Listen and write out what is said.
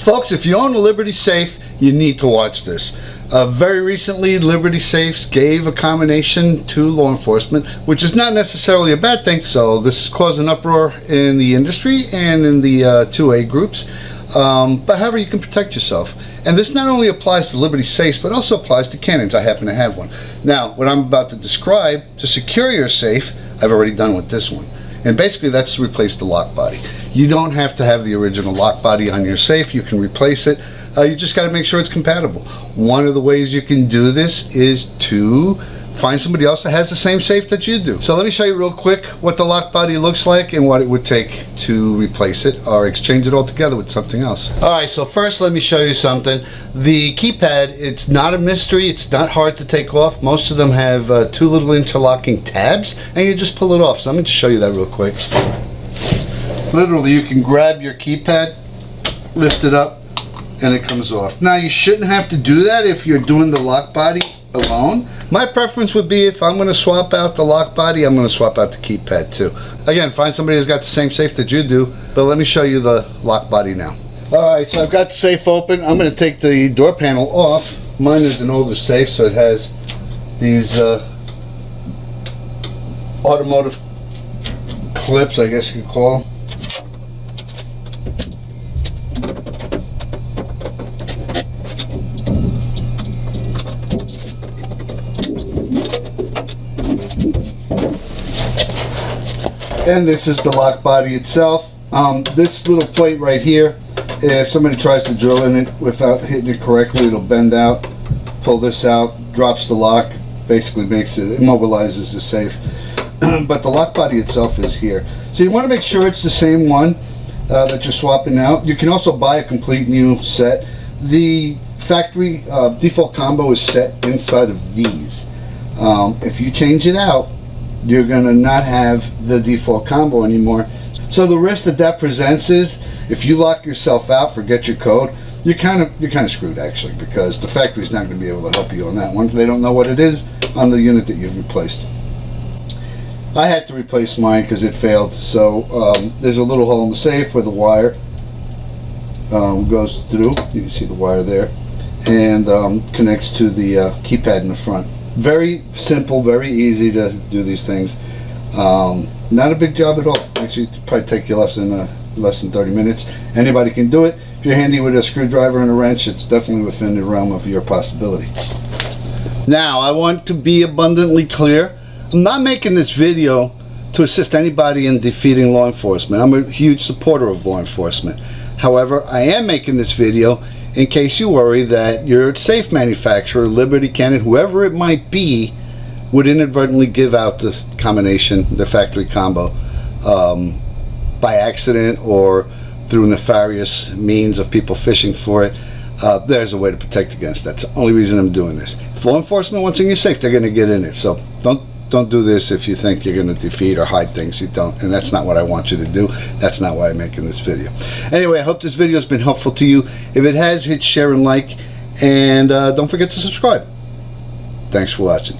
Folks, if you own a Liberty safe, you need to watch this. Very recently, Liberty Safes gave a combination to law enforcement, which is not necessarily a bad thing. So this caused an uproar in the industry and in the 2A groups. But however, you can protect yourself. And this not only applies to Liberty safes, but also applies to cannons. I happen to have one. Now, what I'm about to describe, to secure your safe, I've already done with this one. And basically that's to replace the lock body. You don't have to have the original lock body on your safe. You can replace it. You just got to make sure it's compatible. One of the ways you can do this is to find somebody else that has the same safe that you do. So let me show you real quick what the lock body looks like and what it would take to replace it or exchange it altogether with something else. Alright, so first let me show you something. The keypad, it's not a mystery, it's not hard to take off. Most of them have two little interlocking tabs and you just pull it off. So I'm going to show you that real quick. Literally, you can grab your keypad, lift it up, and it comes off. Now you shouldn't have to do that if you're doing the lock body alone. My preference would be if I'm going to swap out the lock body, I'm going to swap out the keypad too. Again, find somebody who's got the same safe that you do, but let me show you the lock body now. Alright, so I've got the safe open. I'm going to take the door panel off. Mine is an older safe, so it has these automotive clips, I guess you could call them. And this is the lock body itself. This little plate right here, if somebody tries to drill in it without hitting it correctly, it'll bend out. Pull this out, drops the lock, basically makes it, immobilizes the safe. But the lock body itself is here. So you want to make sure it's the same one that you're swapping out. You can also buy a complete new set. The factory default combo is set inside of these. If you change it out, you're going to not have the default combo anymore. So the risk that presents is if you lock yourself out, forget your code, you're kind of screwed actually, because the factory's not going to be able to help you on that one. They don't know what it is on the unit that you've replaced. I had to replace mine because it failed. So there's a little hole in the safe where the wire goes through. You can see the wire there, and connects to the keypad in the front. Very simple, very easy to do these things. Not a big job at all. Actually, it'll probably take you less than 30 minutes. Anybody can do it. If you're handy with a screwdriver and a wrench, it's definitely within the realm of your possibility. Now, I want to be abundantly clear. I'm not making this video to assist anybody in defeating law enforcement. I'm a huge supporter of law enforcement. However, I am making this video in case you worry that your safe manufacturer, Liberty, Canon, whoever it might be, would inadvertently give out this combination, the factory combo, by accident or through nefarious means of people fishing for it. There's a way to protect against that. It's the only reason I'm doing this. If law enforcement wants in your safe, they're going to get in it. So don't do this if you think you're going to defeat or hide things. You don't, and that's not what I want you to do. That's not why I'm making this video. Anyway, I hope this video has been helpful to you. If it has, hit share and like, and don't forget to subscribe. Thanks for watching.